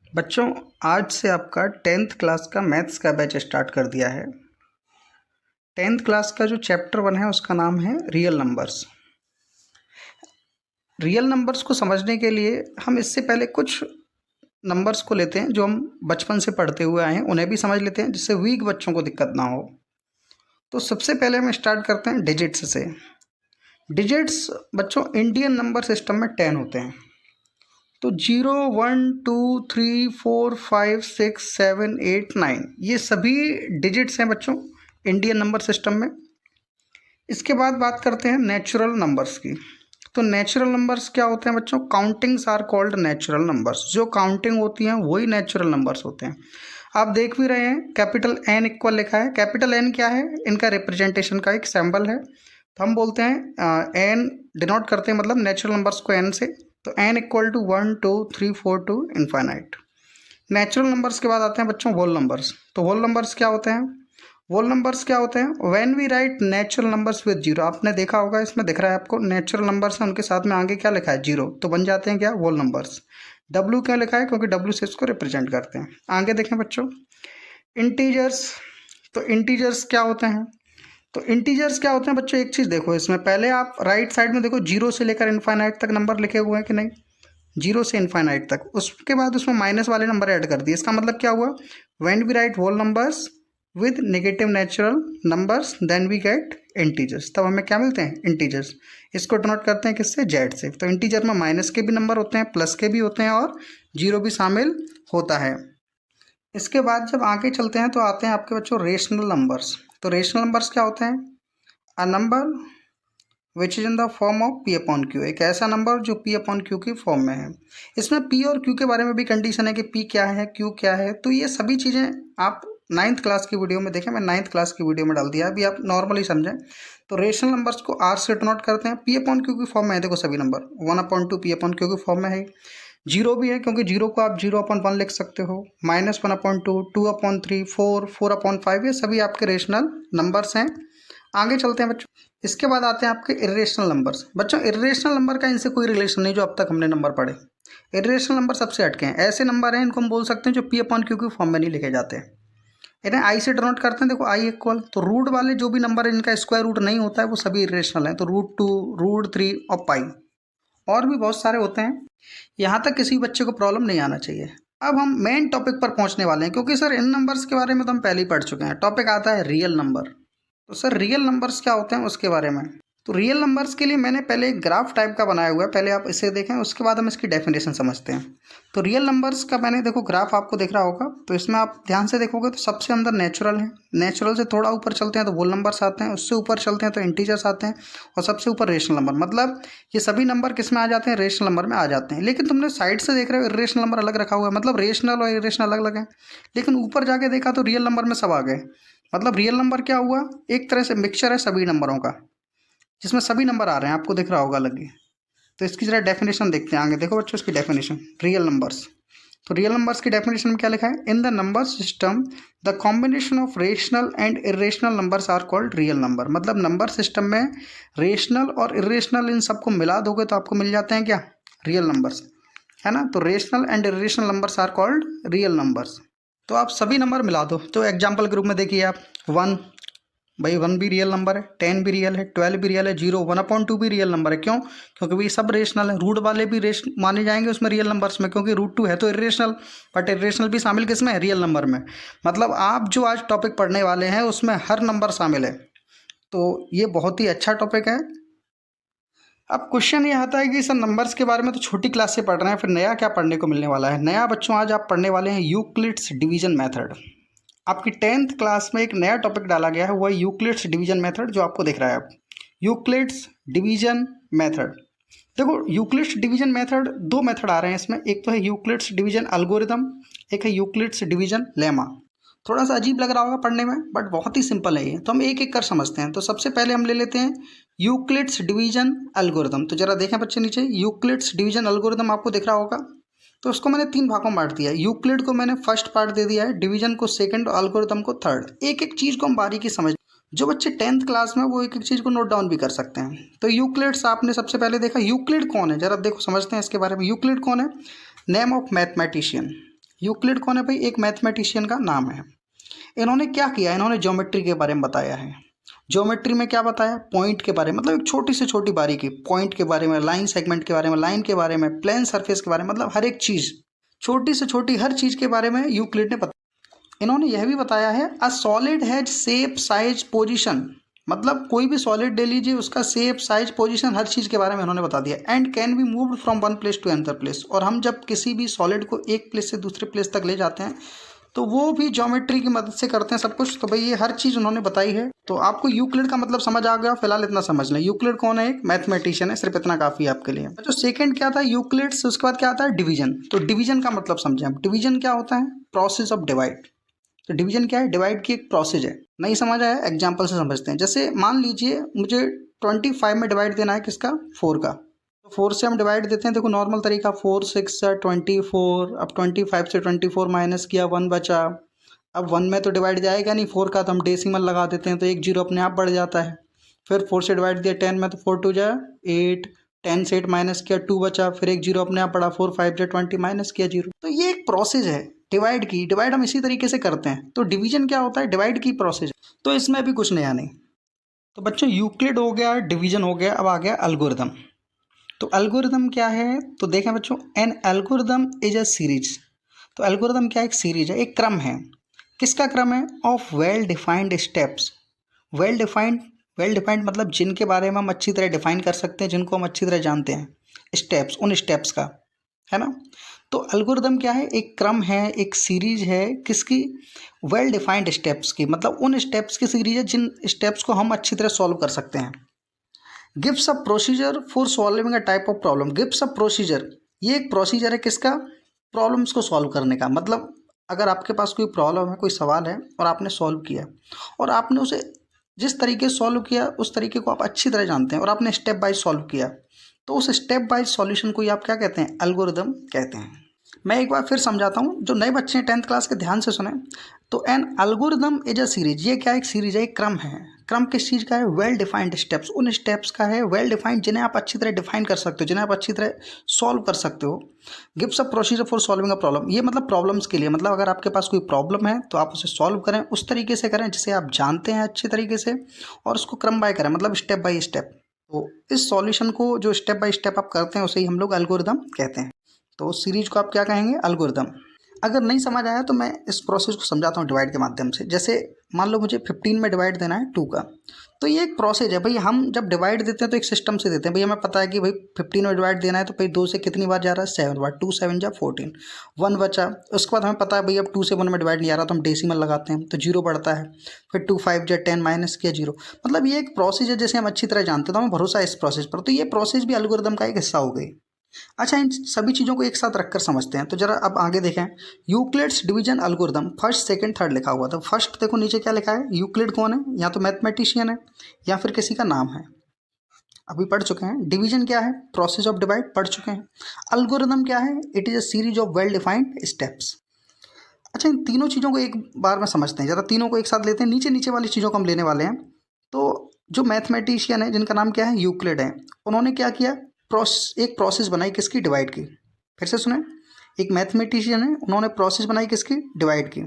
बच्चों, आज से आपका 10th क्लास का मैथ्स का बैच स्टार्ट कर दिया है। 10th क्लास का जो चैप्टर 1 है उसका नाम है रियल नंबर्स। रियल नंबर्स को समझने के लिए हम इससे पहले कुछ नंबर्स को लेते हैं जो हम बचपन से पढ़ते हुए आए हैं, उन्हें भी समझ लेते हैं जिससे वीक बच्चों को दिक्कत ना हो। तो सबसे पहले हम स्टार्ट करते हैं डिजिट्स से। डिजिट्स बच्चों इंडियन नंबर सिस्टम में 10 होते हैं। तो 0 1 2 3 4 5 6 7 8 9 ये सभी डिजिट्स हैं बच्चों इंडियन नंबर सिस्टम में। इसके बाद बात करते हैं नेचुरल नंबर्स की। तो नेचुरल नंबर्स क्या होते हैं बच्चों? Countings are called natural numbers. जो काउंटिंग होती हैं वही नेचुरल नंबर्स होते हैं। आप देख भी रहे हैं कैपिटल एन इक्वल लिखा है। कैपिटल एन क्या है? इनका रिप्रेजेंटेशन का एक सिंबल है। तो हम बोलते हैं एन डिनोट करते हैं मतलब नेचुरल नंबर्स को एन से। तो N equal to 1 2 3 4 to infinite. Natural numbers के बाद आते हैं बच्चों होल नंबर्स। तो होल नंबर्स क्या होते हैं? होल नंबर्स क्या होते हैं? When we write natural numbers with zero. आपने देखा होगा इसमें दिख रहा है आपको नेचुरल नंबर्स है, उनके साथ में आगे क्या लिखा है? जीरो। तो बन जाते हैं क्या? Whole numbers. डब्ल्यू क्या लिखा है? क्योंकि डब्ल्यू से इसको रिप्रेजेंट करते हैं। आगे देखें बच्चों इंटीजर्स। तो इंटीजर्स क्या होते हैं? तो इंटीजर्स क्या होते हैं बच्चों? एक चीज़ देखो इसमें, पहले आप राइट साइड में देखो जीरो से लेकर इनफाइनाइट तक नंबर लिखे हुए हैं कि नहीं? जीरो से इनफाइनाइट तक। उसके बाद उसमें माइनस वाले नंबर ऐड कर दिए। इसका मतलब क्या हुआ? When we write whole numbers with negative natural numbers then we get integers. तब हमें क्या मिलते हैं? इंटीजर्स। इसको डिनोट करते हैं किससे? जेड से। तो इंटीजर में माइनस के भी नंबर होते हैं, प्लस के भी होते हैं और जीरो भी शामिल होता है। इसके बाद जब आगे चलते हैं तो आते हैं आपके बच्चों रेशनल नंबर्स। तो रेशनल नंबर्स क्या होते हैं? A number which is in the form of P upon Q. एक ऐसा नंबर जो पी अपॉन क्यू की फॉर्म में है। इसमें पी और क्यू के बारे में भी कंडीशन है कि पी क्या है, क्यू क्या है। तो ये सभी चीज़ें आप 9th क्लास की वीडियो में देखें। मैं 9th क्लास की वीडियो में डाल दिया, अभी आप नॉर्मली समझें। तो रेशनल नंबर्स को आर से डिनोट करते हैं। पी अपॉन क्यू की फॉर्म में है, देखो सभी नंबर 1/2 पी अपॉन क्यू की फॉर्म में है। जीरो भी है क्योंकि जीरो को आप 0/1 लिख सकते हो। -1/2 2/3 4 4/5 ये सभी आपके रेशनल नंबर्स हैं। आगे चलते हैं बच्चों। इसके बाद आते हैं आपके इर्रेशनल नंबर्स। बच्चों इर्रेशनल नंबर का इनसे कोई रिलेशन नहीं जो अब तक हमने नंबर पढ़े। इर्रेशनल नंबर सबसे हटके हैं। ऐसे नंबर हैं इनको हम बोल सकते हैं जो पी अपॉन क्यू की फॉर्म में नहीं लिखे जाते। इन्हें आई से डिनोट करते हैं। देखो आई इक्वल, तो रूट वाले जो भी नंबर है इनका स्क्वायर रूट नहीं होता है वो सभी इर्रेशनल हैं। तो √2 √3 और पाई और भी बहुत सारे होते हैं। यहाँ तक किसी बच्चे को प्रॉब्लम नहीं आना चाहिए। अब हम मेन टॉपिक पर पहुँचने वाले हैं क्योंकि सर इन नंबर्स के बारे में तो हम पहले ही पढ़ चुके हैं। टॉपिक आता है रियल नंबर। तो सर रियल नंबर्स क्या होते हैं उसके बारे में। तो रियल नंबर्स के लिए मैंने पहले एक ग्राफ टाइप का बनाया हुआ है, पहले आप इसे देखें उसके बाद हम इसकी डेफिनेशन समझते हैं। तो रियल नंबर्स का मैंने देखो ग्राफ आपको दिख रहा होगा। तो इसमें आप ध्यान से देखोगे तो सबसे अंदर नेचुरल है। नेचुरल से थोड़ा ऊपर चलते हैं तो होल नंबर्स आते हैं, उससे ऊपर चलते हैं तो इंटीजर्स आते हैं और सबसे ऊपर रेशनल नंबर। मतलब ये सभी नंबर किस में आ जाते हैं? रेशनल नंबर में आ जाते हैं। लेकिन तुमने साइड से देख रहे हो इर्रेशनल नंबर अलग रखा हुआ है, मतलब रेशनल और इर्रेशनल अलग अलग है। लेकिन ऊपर जाके देखा तो रियल नंबर में सब आ गए। मतलब रियल नंबर क्या हुआ? एक तरह से मिक्सचर है सभी नंबरों का, जिसमें सभी नंबर आ रहे हैं, आपको दिख रहा होगा अलग ही। तो इसकी जरा डेफिनेशन देखते हैं आगे। देखो बच्चों इसकी डेफिनेशन रियल नंबर्स। तो रियल नंबर्स की डेफिनेशन में क्या लिखा है? In the number system the combination of rational and irrational numbers are called real number. मतलब नंबर सिस्टम में रेशनल और इरेशनल इन सबको मिला दोगे तो आपको मिल जाते हैं क्या? रियल नंबर्स, है ना। तो rational and irrational numbers are called real numbers. तो आप सभी नंबर मिला दो। तो एग्जाम्पल के रूप में देखिए आप 1, भाई 1 भी रियल नंबर है, 10 भी रियल है, 12 भी रियल है, 0 1/2 भी रियल नंबर है। क्यों? क्योंकि भाई सब रेशनल है। रूट वाले भी रेश माने जाएंगे उसमें रियल नंबर्स में, क्योंकि √2 है तो इरेशनल, बट इरेशनल भी शामिल किस में है? रियल नंबर में। मतलब आप जो आज टॉपिक पढ़ने वाले हैं उसमें हर नंबर शामिल है। तो ये बहुत ही अच्छा टॉपिक है। अब क्वेश्चन ये आता है कि सर नंबर्स के बारे में तो छोटी क्लास से पढ़ रहे हैं, फिर नया क्या पढ़ने को मिलने वाला है? नया बच्चों आज आप पढ़ने वाले हैं यूक्लिड्स डिवीजन मेथड। आपकी 10th क्लास में एक नया टॉपिक डाला गया है, वो है यूक्लिड्स डिवीजन मेथड, जो आपको दिख रहा है अब यूक्लिड्स डिवीजन मेथड। देखो यूक्लिड्स डिवीजन मेथड, दो मेथड आ रहे हैं इसमें। एक तो है यूक्लिड्स डिवीजन एल्गोरिदम, एक है यूक्लिड्स डिवीजन लेमा। थोड़ा सा अजीब लग रहा होगा पढ़ने में, बट बहुत ही सिंपल है ये। तो हम एक एक कर समझते हैं। तो सबसे पहले हम ले लेते हैं यूक्लिड्स डिवीजन एल्गोरिदम। तो जरा देखें बच्चे नीचे, यूक्लिड्स डिवीजन एल्गोरिदम आपको दिख रहा होगा। तो उसको मैंने 3 भागों में बांट दिया है। यूक्लिड को मैंने फर्स्ट पार्ट दे दिया है, डिवीजन को सेकंड और एल्गोरिदम को थर्ड। एक एक चीज़ को हम बारीकी समझ, जो बच्चे 10th क्लास में वो एक एक चीज़ को नोट डाउन भी कर सकते हैं। तो यूक्लिड्स आपने सबसे पहले देखा। यूक्लिड कौन है जरा देखो समझते हैं इसके बारे में। यूक्लिड कौन है? Name of mathematician. यूक्लिड कौन है भाई? एक मैथमेटिशियन का नाम है। इन्होंने क्या किया, इन्होंने ज्योमेट्री के बारे में बताया है। ज्योमेट्री में क्या बताया? पॉइंट के बारे में, मतलब एक छोटी से छोटी बारीकी, पॉइंट के बारे में, लाइन सेगमेंट के बारे में, लाइन के बारे में, प्लेन सरफेस के बारे में, मतलब हर एक चीज़, छोटी से छोटी हर चीज़ के बारे में यूक्लिड ने बताया। इन्होंने यह भी बताया है a solid has shape size position, मतलब कोई भी सॉलिड ले लीजिए, उसका शेप साइज पोजीशन हर चीज़ के बारे में इन्होंने बता दिया। And can be moved from one place to another place, और हम जब किसी भी सॉलिड को एक प्लेस से दूसरे प्लेस तक ले जाते हैं तो वो भी ज्योमेट्री की मदद से करते हैं सब कुछ। तो भाई ये हर चीज़ उन्होंने बताई है। तो आपको यूक्लिड का मतलब समझ आ गया, फिलहाल इतना समझ लें। यूक्लिड कौन है? एक मैथमेटिशियन है, सिर्फ इतना काफ़ी है आपके लिए। जो सेकंड क्या था यूक्लिड से, उसके बाद क्या आता है? डिवीजन। तो डिवीजन का मतलब समझें हम। डिवीजन क्या होता है? Process of divide. तो डिवीजन क्या है? डिवाइड की एक प्रोसेस है। नहीं समझ आया? एग्जाम्पल से समझते हैं। जैसे मान लीजिए मुझे 25 में डिवाइड देना है, किसका? 4 का। तो 4 से हम डिवाइड देते हैं, देखो नॉर्मल तरीका, 4 6 24। अब 25 से 24 माइनस किया, 1 बचा। अब 1 में तो डिवाइड जाएगा नहीं 4 का, तो हम डेसिमल लगा देते हैं, तो एक जीरो अपने आप बढ़ जाता है। फिर 4 से डिवाइड दिया 10 में, तो 4 2 जा 8, 10 से 8 माइनस किया 2 बचा, फिर एक जीरो अपने आप बढ़ा, 4 5 जा 20 माइनस किया 0। तो ये एक प्रोसेस है डिवाइड की। डिवाइड हम इसी तरीके से करते हैं। तो डिवीजन क्या होता है? डिवाइड की प्रोसेस। तो इसमें भी कुछ नया नहीं। तो बच्चों यूक्लिड हो गया, डिवीजन हो गया, अब आ गया एल्गोरिथम। तो एल्गोरिथम क्या है? तो देखें बच्चों, an algorithm is a series. तो एल्गोरिथम क्या? एक सीरीज है, एक क्रम है। किसका क्रम है? Of well defined steps. Well defined, well defined मतलब जिनके बारे में हम अच्छी तरह डिफाइन कर सकते हैं, जिनको हम अच्छी तरह जानते हैं। स्टेप्स, उन स्टेप्स का, है ना। तो एल्गोरिथम क्या है? एक क्रम है, एक सीरीज है, किसकी? वेल डिफाइंड स्टेप्स की, मतलब उन स्टेप्स की सीरीज है जिन स्टेप्स को हम अच्छी तरह सॉल्व कर सकते हैं। Gives a procedure for solving a type of problem. Gives a procedure, ये एक प्रोसीजर है किसका? प्रॉब्लम्स को सॉल्व करने का। मतलब अगर आपके पास कोई प्रॉब्लम है, कोई सवाल है और आपने सॉल्व किया, और आपने उसे जिस तरीके से सॉल्व किया उस तरीके को आप अच्छी तरह जानते हैं, और आपने स्टेप बाय सॉल्व किया, तो उस स्टेप बाय सॉल्यूशन को ही आप क्या कहते हैं? एल्गोरिथम कहते हैं। मैं एक बार फिर समझाता हूँ, जो नए बच्चे हैं 10th क्लास के, ध्यान से सुने। तो an algorithm is a series, ये क्या? एक सीरीज है, एक क्रम है। क्रम किस चीज़ का है? वेल डिफाइंड स्टेप्स, उन स्टेप्स का है, वेल डिफाइंड, जिन्हें आप अच्छी तरह डिफाइन कर सकते हो, जिन्हें आप अच्छी तरह सॉल्व कर सकते हो। Gives a procedure for solving a problem, ये मतलब प्रॉब्लम्स के लिए, मतलब अगर आपके पास कोई प्रॉब्लम है तो आप उसे सॉल्व करें, उस तरीके से करें जिसे आप जानते हैं अच्छे तरीके से, और उसको क्रम बाय करें, मतलब स्टेप बाय स्टेप। तो इस सॉल्यूशन को जो स्टेप बाय स्टेप आप करते हैं उसे ही हम लोग एल्गोरिथम कहते हैं। तो उस सीरीज को आप क्या कहेंगे? एल्गोरिथम। अगर नहीं समझ आया तो मैं इस प्रोसेस को समझाता हूँ डिवाइड के माध्यम से। जैसे मान लो मुझे 15 में डिवाइड देना है 2 का, तो ये एक प्रोसेस है भाई। हम जब डिवाइड देते हैं तो एक सिस्टम से देते हैं भाई। हमें पता है कि भाई 15 में डिवाइड देना है, तो भाई 2 से कितनी बार जा रहा है? 7 बार। 2 7 जा 14, 1 बचा। उसके बाद हमें पता है भाई अब 2 से 1 में डिवाइड नहीं आ रहा, तो हम डेसिमल लगाते हैं, तो 0 बढ़ता है। फिर 2 5 जा 10 माइनस किया 0। मतलब ये एक प्रोसेस है जैसे हम अच्छी तरह जानते हैं, तो हमें भरोसा है इस प्रोसेस पर। तो ये प्रोसेस भी एल्गोरिथम का एक हिस्सा हो गई। अच्छा, इन सभी चीज़ों को एक साथ रखकर समझते हैं। तो जरा अब आगे देखें, Euclid's division algorithm, first second third लिखा हुआ था। फर्स्ट देखो नीचे क्या लिखा है? यूक्लिड कौन है? या तो मैथमेटिशियन है या फिर किसी का नाम है, अभी पढ़ चुके हैं। डिवीजन क्या है? प्रोसेस ऑफ डिवाइड, पढ़ चुके हैं। एल्गोरिथम क्या है? It is a series of well defined steps. अच्छा, इन तीनों चीज़ों को एक बार में समझते हैं, जरा तीनों को एक साथ लेते हैं। नीचे नीचे वाली चीज़ों को हम लेने वाले हैं। तो जो मैथमेटिशियन है जिनका नाम क्या है? यूक्लिड है, उन्होंने क्या किया? एक प्रोसेस बनाई, किसकी? डिवाइड की। फिर से सुने, एक मैथमेटिशियन है, उन्होंने प्रोसेस बनाई किसकी? डिवाइड की।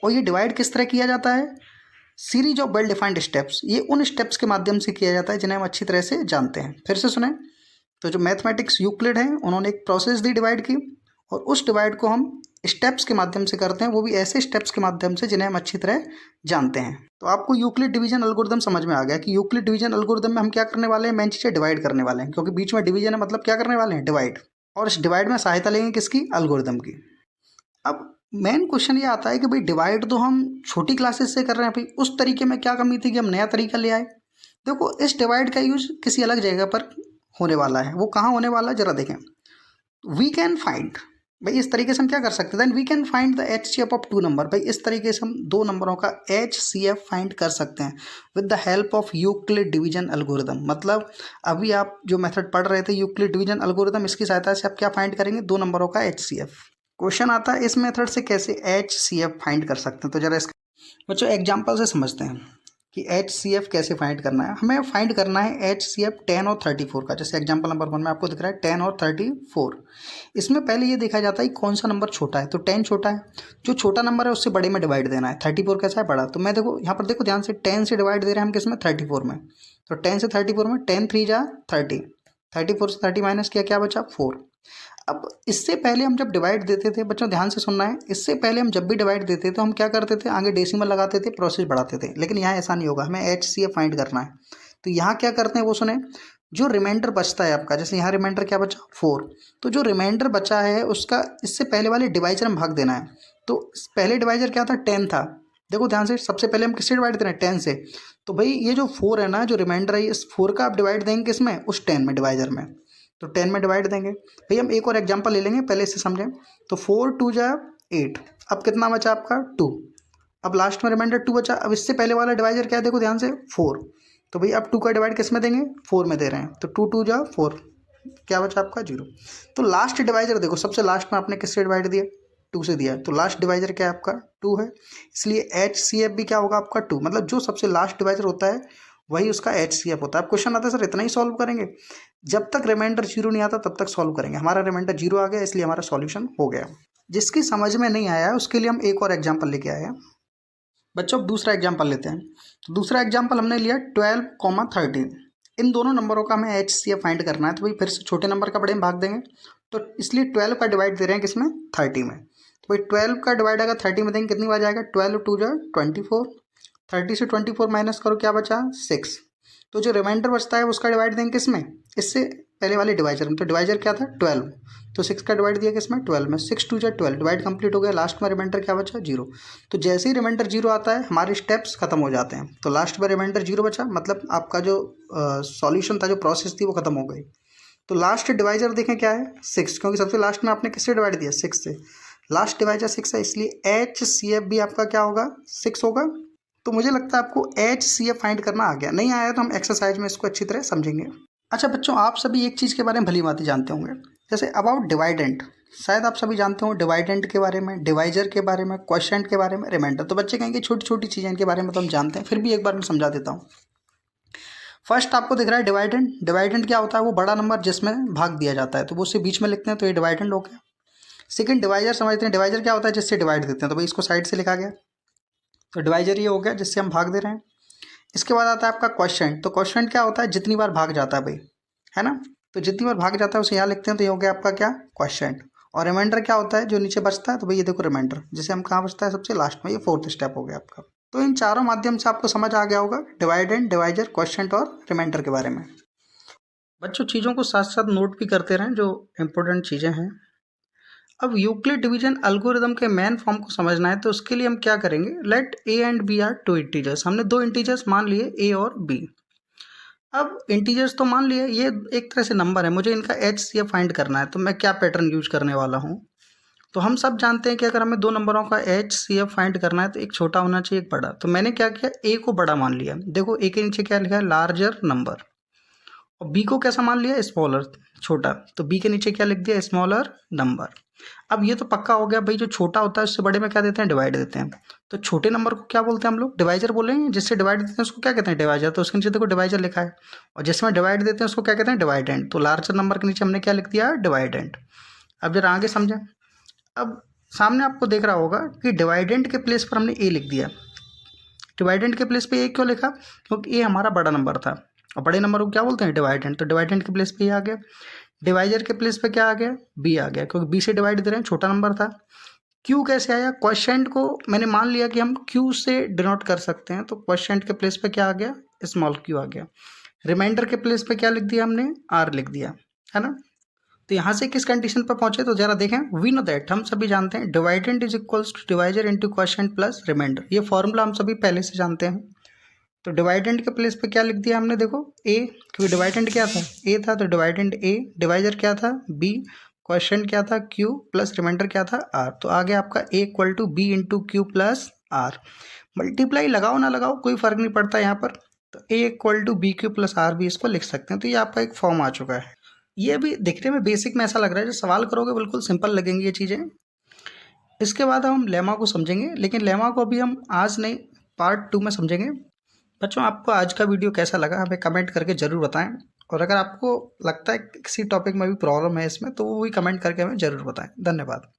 और ये डिवाइड किस तरह किया जाता है? Series of well defined steps, ये उन स्टेप्स के माध्यम से किया जाता है जिन्हें हम अच्छी तरह से जानते हैं। फिर से सुने, तो जो मैथमेटिक्स यूक्लिड है उन्होंने एक प्रोसेस दी डिवाइड की, और उस डिवाइड को हम स्टेप्स के माध्यम से करते हैं, वो भी ऐसे स्टेप्स के माध्यम से जिन्हें हम अच्छी तरह जानते हैं। तो आपको यूक्लिड डिवीजन एल्गोरिथम समझ में आ गया कि यूक्लिड डिवीजन एल्गोरिथम में हम क्या करने वाले हैं? मेन चीज़ें डिवाइड करने वाले हैं, क्योंकि बीच में डिवीजन है, मतलब क्या करने वाले हैं? डिवाइड। और इस डिवाइड में सहायता लेंगे किसकी? एल्गोरिथम की। अब मेन क्वेश्चन ये आता है कि भाई डिवाइड तो हम छोटी क्लासेस से कर रहे हैं, भाई उस तरीके में क्या कमी थी कि हम नया तरीका ले आए? देखो, इस डिवाइड का यूज किसी अलग जगह पर होने वाला है। वो कहाँ होने वाला है जरा देखें। वी कैन फाइंड, भाई इस तरीके से हम क्या कर सकते हैं? Then we can find the HCF of 2 number. भाई इस तरीके से हम 2 नंबरों का HCF फाइंड कर सकते हैं with the help of Euclid division algorithm. मतलब अभी आप जो मेथड पढ़ रहे थे यूक्लिड डिवीजन एल्गोरिथम, इसकी सहायता से आप क्या फाइंड करेंगे? 2 नंबरों का HCF। क्वेश्चन आता है इस मेथड से कैसे HCF फाइंड कर सकते हैं। तो जरा इसका बच्चों एग्जाम्पल से समझते हैं। कि HCF कैसे फाइंड करना है। हमें फाइंड करना है HCF 10 और 34 का। जैसे एग्जांपल नंबर 1 में आपको दिख रहा है 10 और 34। इसमें पहले ये देखा जाता है कि कौन सा नंबर छोटा है, तो 10 छोटा है, जो छोटा नंबर है उससे बड़े में डिवाइड देना है। 34 कैसा है, बड़ा। तो मैं देखो यहाँ पर देखो ध्यान से 10 से डिवाइड दे रहे हैं हम किसमें, 34 में। तो 10 से 34 में 10 3 जा 30, 34 से 30 माइनस किया, क्या बचा 4। अब इससे पहले हम जब डिवाइड देते थे, बच्चों ध्यान से सुनना है, इससे पहले हम जब भी डिवाइड देते तो हम क्या करते थे, आगे डेसिमल लगाते थे, प्रोसेस बढ़ाते थे। लेकिन यहाँ ऐसा नहीं होगा, हमें HCF फाइंड करना है। तो यहाँ क्या करते हैं वो सुने, जो रिमाइंडर बचता है आपका, जैसे यहाँ रिमाइंडर क्या बचा 4, तो जो रिमाइंडर बचा है उसका इससे पहले वाले डिवाइजर में भाग देना है। तो पहले डिवाइजर क्या था, 10 था। देखो ध्यान से, सबसे पहले हम किससे डिवाइड दे रहे हैं, 10 से। तो भाई ये जो 4 है ना, जो रिमाइंडर है, इस 4 का आप डिवाइड देंगे किसमें, उस 10 में, डिवाइजर में। तो 10 में डिवाइड देंगे। भाई हम एक और एग्जांपल ले लेंगे, पहले इससे समझें। तो 4 2 जा 8, अब कितना बचा आपका 2। अब लास्ट में रिमाइंडर 2 बचा। अब इससे पहले वाला डिवाइजर क्या है, देखो ध्यान से 4। तो भाई अब 2 का डिवाइड किस में देंगे, 4 में दे रहे हैं। तो 2 2 जा 4, क्या बचा आपका 0। तो लास्ट डिवाइजर देखो, सबसे लास्ट में आपने किससे डिवाइड दिया, 2 से दिया है। तो लास्ट डिवाइजर क्या है आपका 2 है, इसलिए HCF भी क्या होगा आपका 2। मतलब जो सबसे लास्ट डिवाइजर होता है वही उसका HCF होता है। अब क्वेश्चन आता है सर इतना ही सॉल्व करेंगे, जब तक रिमाइंडर 0 नहीं आता तब तक सॉल्व करेंगे। हमारा रिमाइंडर 0 आ गया, इसलिए हमारा सॉल्यूशन हो गया। जिसकी समझ में नहीं आया उसके लिए हम एक और एग्जाम्पल लेके आए हैं। बच्चों अब दूसरा एग्जाम्पल लेते हैं। तो दूसरा एग्जाम्पल हमने लिया 12, 13। इन दोनों नंबरों का हमें HCF फाइंड करना है। तो भाई फिर से छोटे नंबर का बड़े में भाग देंगे। तो इसलिए 12 का डिवाइड दे रहे हैं किसमें, 30 में। तो भाई 12 का डिवाइड अगर 30 में देंगे कितनी बार जाएगा, 12 2 जा 24, 30 से 24 माइनस करो, क्या बचा 6। तो जो रिमाइंडर बचता है उसका डिवाइड देंगे किसमें, इससे पहले वाले डिवाइजर में। तो डिवाइजर क्या था 12, तो 6 का डिवाइड दिया किसमें 12 में। 6 2 जा 12, डिवाइड कंप्लीट हो गया। लास्ट में रिमाइंडर क्या बचा 0। तो जैसे ही रिमाइंडर 0 आता है हमारे स्टेप्स खत्म हो जाते हैं। तो लास्ट में रिमाइंडर 0 बचा, मतलब आपका जो सॉल्यूशन था, जो प्रोसेस थी वो खत्म हो गई। तो लास्ट डिवाइजर देखें क्या है 6, क्योंकि सबसे लास्ट में आपने किससे डिवाइड दिया 6 से। लास्ट डिवाइजर 6 है, इसलिए HCF भी आपका क्या होगा 6 होगा। तो मुझे लगता है आपको HCF फाइंड करना आ गया। नहीं आया तो हम एक्सरसाइज में इसको अच्छी तरह समझेंगे। अच्छा बच्चों, आप सभी एक चीज़ के बारे में भली भांति जानते होंगे, जैसे अबाउट डिवाइडेंट। शायद आप सभी जानते हो डिवाइडेंट के बारे में, डिवाइजर के बारे में, क्वोशिएंट के बारे में, रिमाइंडर। तो बच्चे कहेंगे छोटी छोटी चीज़ें इनके बारे में तो हम जानते हैं, फिर भी एक बार मैं समझा देता हूँ। फर्स्ट आपको दिख रहा है डिवाइडेंट। डिवाइडेंट क्या होता है, वो बड़ा नंबर जिसमें भाग दिया जाता है, तो वो उससे बीच में लिखते हैं, तो ये डिवाइडेंट हो गया। सेकंड डिवाइजर समझते हैं। डिवाइजर क्या होता है, जिससे डिवाइड देते हैं, तो भाई इसको साइड से लिखा गया। तो डिवाइजर ये हो गया जिससे हम भाग दे रहे हैं। इसके बाद आता है आपका क्वोशिएंट। तो क्वोशिएंट क्या होता है, जितनी बार भाग जाता है भाई, है ना। तो जितनी बार भाग जाता है उसे यहाँ लिखते हैं, तो ये हो गया आपका क्या क्वोशिएंट। और रिमाइंडर क्या होता है, जो नीचे बचता है, तो भाई ये देखो रिमाइंडर, जिसे हम कहाँ बचता है सबसे लास्ट में, ये 4th स्टेप हो गया आपका। तो इन चारों माध्यम से आपको समझ आ गया होगा डिवाइडेंट, डिवाइजर, क्वोशिएंट और रिमाइंडर के बारे में। बच्चों चीज़ों को साथ साथ नोट भी करते रहें, जो इंपॉर्टेंट चीज़ें हैं। अब यूक्लिड डिवीजन एल्गोरिदम के मेन फॉर्म को समझना है, तो उसके लिए हम क्या करेंगे, let A and B are 2 integers. हमने 2 इंटीजर्स मान लिए A और B। अब इंटीजर्स तो मान लिए, ये एक तरह से नंबर है, मुझे इनका HCF फाइंड करना है। तो मैं क्या पैटर्न यूज करने वाला हूँ, तो हम सब जानते हैं कि अगर हमें 2 नंबरों का HCF फाइंड करना है तो एक छोटा होना चाहिए एक बड़ा। तो मैंने क्या किया, A को बड़ा मान लिया। देखो A के नीचे क्या लिखा है, लार्जर नंबर। और B को कैसा मान लिया, स्मॉलर, छोटा। तो B के नीचे क्या लिख दिया, स्मॉलर नंबर। अब ये तो पक्का हो गया भाई, जो छोटा होता है उससे बड़े में क्या देते हैं, डिवाइड देते हैं। तो छोटे नंबर को क्या बोलते हैं हम लोग, डिवाइजर बोलेंगे। जिससे डिवाइड देते हैं उसको क्या कहते हैं, डिवाइजर। तो उसके नीचे देखो डिवाइजर लिखा है। और जिसमें डिवाइड देते हैं उसको क्या कहते हैं, डिवाइडेंट। तो लार्जर नंबर के नीचे हमने क्या लिख दिया, डिवाइडेंट। अब जरा आगे समझें। अब सामने आपको देख रहा होगा कि डिवाइडेंट के प्लेस पर हमने A लिख दिया। डिवाइडेंट के प्लेस पे A क्यों लिखा, क्योंकि A हमारा बड़ा नंबर था, और बड़े नंबर को क्या बोलते हैं, डिवाइडेंट। तो डिवाइडेंट के प्लेस पे A आ गया। डिवाइजर के प्लेस पे क्या आ गया, B आ गया, क्योंकि B से डिवाइड दे रहे हैं, छोटा नंबर था। Q कैसे आया, क्वोशिएंट को मैंने मान लिया कि हम Q से डिनोट कर सकते हैं, तो क्वोशिएंट के प्लेस पे क्या आ गया, स्मॉल q आ गया। रिमाइंडर के प्लेस पे क्या लिख दिया हमने, R लिख दिया, है ना। तो यहाँ से किस कंडीशन पर पहुंचे, तो जरा देखें। वी नो दैट, हम सभी जानते हैं dividend is equals to divisor into quotient plus remainder. ये फॉर्मूला हम सभी पहले से जानते हैं। तो डिवाइडेंट के प्लेस पे क्या लिख दिया हमने, देखो A, क्योंकि डिवाइडेंट क्या था, A था, तो डिवाइडेंट A। डिवाइजर क्या था, B। क्वोशिएंट क्या था, Q, प्लस रिमाइंडर क्या था, R। तो आ गया आपका A equal to B into Q plus R। Multiply लगाओ ना लगाओ कोई फर्क नहीं पड़ता यहाँ पर। तो A equal to B Q plus R भी इसको लिख सकते हैं। तो ये आपका एक फॉर्म आ चुका है। ये भी दिखने में बेसिक में ऐसा लग रहा है, जो सवाल करोगे बिल्कुल सिंपल लगेंगी ये चीज़ें। इसके बाद हम लेमा को समझेंगे, लेकिन लेमा को अभी हम आज नहीं, पार्ट 2 में समझेंगे। बच्चों आपको आज का वीडियो कैसा लगा हमें कमेंट करके ज़रूर बताएं, और अगर आपको लगता है कि किसी टॉपिक में भी प्रॉब्लम है इसमें तो वो भी कमेंट करके हमें ज़रूर बताएं। धन्यवाद।